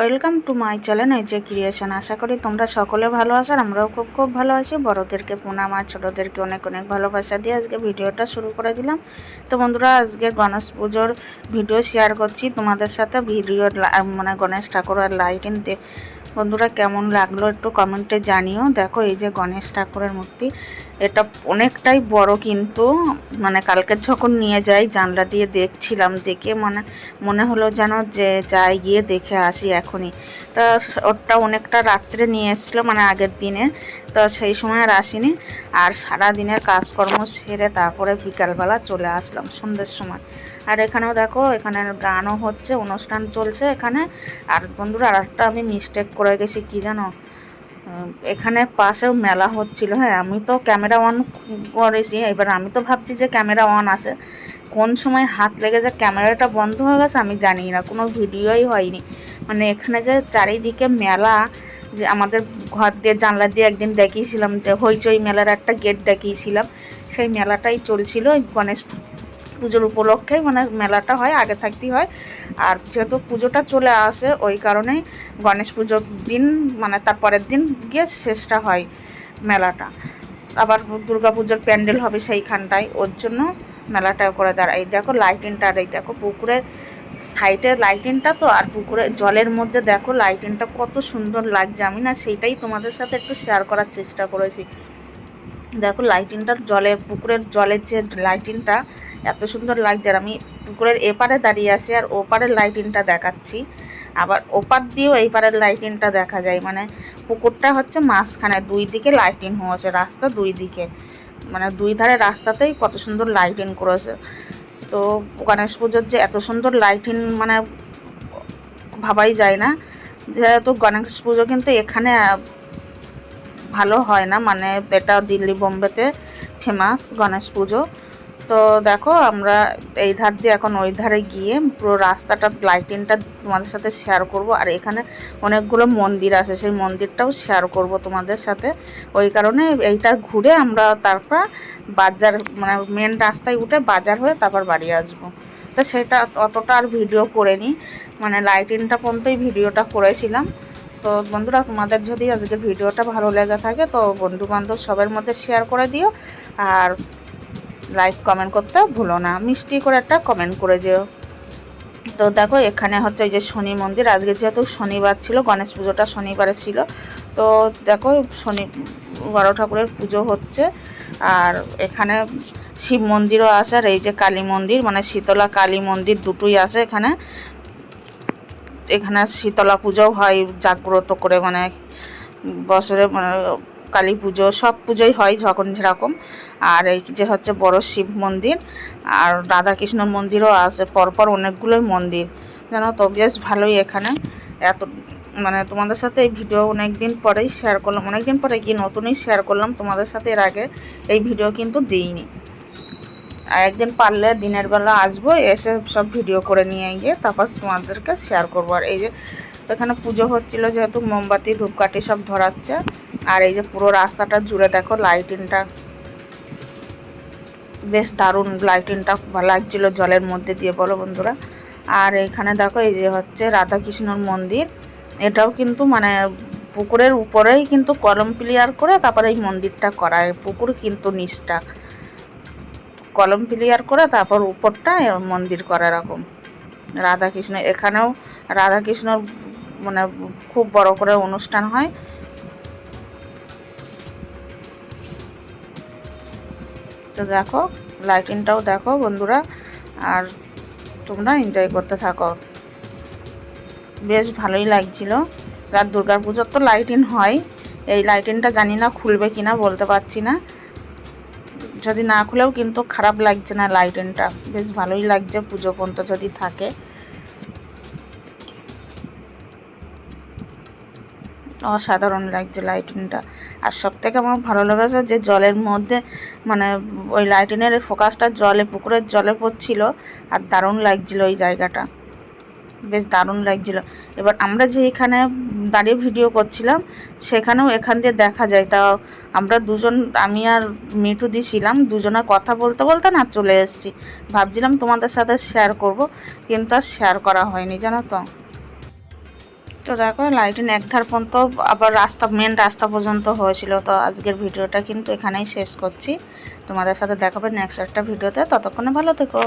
Welcome to my channel AJ creation. আশা করি তোমরা সকলে ভালো আছো আর আমরাও খুব খুব ভালো আছি। বড়োদেরকে প্রণাম আর ছোটোদেরকে অনেক অনেক ভালোবাসা দিয়ে আজকে ভিডিওটা শুরু করে দিলাম। তো বন্ধুরা, আজকে গণেশ পুজোর ভিডিও শেয়ার করছি তোমাদের সাথে। ভিডিও মানে গণেশ ঠাকুরের লাইটিং বন্ধুরা কেমন লাগলো একটু কমেন্টে জানিও। দেখো এই যে গণেশ ঠাকুরের মূর্তি, এটা অনেকটাই বড়, কিন্তু মানে কালকে যখন নিয়ে যাই জানলা দিয়ে দেখছিলাম, দেখে মনে হলো যেন যে যাই গিয়ে দেখে আসি এখনই। তা ওটা অনেকটা রাত্রে নিয়ে এসেছিলো, মানে আগের দিনে, তো সেই সময় আর আসিনি। আর সারা দিনের কাজকর্ম সেরে তারপরে বিকালবেলা চলে আসলাম সন্ধ্যের সময়। আর এখানেও দেখো, এখানে গানও হচ্ছে, অনুষ্ঠান চলছে এখানে। আর বন্ধুরা আর একটা আমি মিস্টেক করে গেছি, কি জানো, এখানে পাশেও মেলা হচ্ছিল। হ্যাঁ, আমি তো ক্যামেরা অন করেছি, এবার আমি তো ভাবছি যে ক্যামেরা অন আছে, কোন সময় হাত লেগে যে ক্যামেরাটা বন্ধ হয়ে গেছে আমি জানি না, কোনো ভিডিওই হয়নি। মানে এখানে যে চারিদিকে মেলা, যে আমাদের ঘর দিয়ে জানলা দিয়ে একদিন দেখিয়েছিলাম যে হইচই মেলার একটা গেট দেখিয়েছিলাম, সেই মেলাটাই চলছিল গণেশ পুজোর উপলক্ষে। মানে মেলাটা হয়, আগে থাকতেই হয়। আর যেহেতু পুজোটা চলে আসে, ওই কারণেই গণেশ পুজোর দিন মানে তার পরের দিন গিয়ে শেষটা হয় মেলাটা। আবার দুর্গা পুজোর প্যান্ডেল হবে সেইখানটায়, ওর জন্য মেলাটাও করে দাঁড়ায়। এই দেখো লাইটিংটা, আর এই দেখো পুকুরের সাইডে লাইটিংটা, তো আর পুকুরের জলের মধ্যে দেখো লাইটিংটা কত সুন্দর লাগছে। আমি না সেইটাই তোমাদের সাথে একটু শেয়ার করার চেষ্টা করেছি। দেখো লাইটিংটার পুকুরের জলের যে লাইটিংটা এত সুন্দর লাগছে। আর আমি পুকুরের এপারে দাঁড়িয়ে আছি আর ওপারের লাইটিংটা দেখাচ্ছি, আবার ওপার দিয়েও এই পারের লাইটিংটা দেখা যায়। মানে পুকুরটা হচ্ছে মাঝখানে, দুই দিকে লাইটিং হয়েছে, রাস্তা দুই দিকে, মানে দুই ধারে রাস্তাতেই কত সুন্দর লাইটিং করেছে। তো গণেশ পুজোর যে এত সুন্দর লাইটিং মানে ভাবাই যায় না। যেহেতু গণেশ পুজো কিন্তু এখানে ভালো হয় না, মানে এটা দিল্লি বোম্বেতে ফেমাস গণেশ পুজো। তো দেখো আমরা এই ধার দিয়ে এখন ওই ধারে গিয়ে পুরো রাস্তাটা লাইটিংটা তোমাদের সাথে শেয়ার করব। আর এখানে অনেকগুলো মন্দির আছে, সেই মন্দিরটাও শেয়ার করব তোমাদের সাথে। ওই কারণে এইটা ঘুরে আমরা তারপর বাজার, মানে মেন রাস্তায় উঠে বাজার হয়ে তারপর বাড়ি আসবো। তো সেটা অতটা আর ভিডিও করে নিই, মানে লাইটিংটা পর্যন্তই ভিডিওটা করেছিলাম। তো বন্ধুরা, তোমাদের যদি আজকে ভিডিওটা ভালো লেগে থাকে তো বন্ধুবান্ধব সবার মধ্যে শেয়ার করে দিও, আর লাইক কমেন্ট করতে ভুলো না, মিষ্টি করে একটা কমেন্ট করে দিও। তো দেখো এখানে হচ্ছে এই যে শনি মন্দির, আজকে যেহেতু শনিবার ছিল, গণেশ পুজোটা শনিবারে ছিল, তো দেখো শনি বড় ঠাকুরের পুজো হচ্ছে। আর এখানে শিব মন্দিরও আছে, আর এই যে কালী মন্দির, মানে শীতলা কালী মন্দির দুটোই আছে এখানে। এখানে শীতলা পুজোও হয় জাগ্রত করে, মানে বছরে মানে কালী পুজো সব পুজোই হয় যখন যেরকম। আর এই যে হচ্ছে বড় শিব মন্দির, আর রাধাকৃষ্ণর মন্দিরও আছে, পরপর অনেকগুলোই মন্দির জানো তো। বেশ ভালোই এখানে। এত মানে তোমাদের সাথে এই ভিডিও অনেক দিন পরেই শেয়ার করলাম, অনেক দিন পরে কি নতুনই শেয়ার করলাম তোমাদের সাথে, এর আগে এই ভিডিও কিন্তু দিইনি। আর একদিন পারলে দিনের বেলা আসবো, এসে সব ভিডিও করে নিয়ে গিয়ে তারপর তোমাদেরকে শেয়ার করবো। আর এই যে এখানে পুজো হচ্ছিল, যেহেতু মোমবাতি ধূপকাঠি সব ধরাচ্ছে। আর এই যে পুরো রাস্তাটা জুড়ে দেখো লাইটিংটা, বেশ দারুণ লাইটিংটা লাগছিল জলের মধ্যে দিয়ে, বলো বন্ধুরা। আর এখানে দেখো এই যে হচ্ছে রাধাকৃষ্ণর মন্দির, এটাও কিন্তু মানে পুকুরের উপরেই কিন্তু কলম ক্লিয়ার করে তারপরে এই মন্দিরটা করা, পুকুর কিন্তু নিচটা কলম ক্লিয়ার করে তারপর উপরটা মন্দির করা এরকম। রাধাকৃষ্ণ, এখানেও রাধাকৃষ্ণর মানে খুব বড় করে অনুষ্ঠান হয়। তো দেখো লাইটিংটাও দেখো বন্ধুরা, আর তোমরা এনজয় করতে থাকো। বেশ ভালোই লাগছিল। আর দুর্গা পুজোর তো লাইটিং হয়, এই লাইটিংটা জানি না খুলবে কিনা, বলতে পারছি না। যদি না খুলেও কিন্তু খারাপ লাগছে না, লাইটিংটা বেশ ভালোই লাগছে পুজো পর্যন্ত যদি থাকে। অসাধারণ লাগছে লাইটিংটা। আর সব থেকে আমার ভালো লেগেছে যে জলের মধ্যে, মানে ওই লাইটিংয়ের ফোকাসটা জলে, পুকুরের জলে পড়ছিল, আর দারুণ লাগছিল ওই জায়গাটা, বেশ দারুণ লাগছিল। এবার আমরা যে এখানে দাঁড়িয়ে ভিডিও করছিলাম সেখানেও এখান দিয়ে দেখা যায়। তাও আমরা দুজন, আমি আর মিঠু দিছিলাম, দুজনে কথা বলতে বলতে না চলে এসেছি। ভাবছিলাম তোমাদের সাথে শেয়ার করব, কিন্তু আর শেয়ার করা হয়নি জানো তো। তো দেখো লাইটিং একধার পর্যন্ত আবার মেন রাস্তা পর্যন্ত হয়েছিল। তো আজকের ভিডিওটা কিন্তু এখানেই শেষ করছি, তোমাদের সাথে দেখাবে নেক্সট একটা ভিডিওতে। ততক্ষণে ভালো থেকো।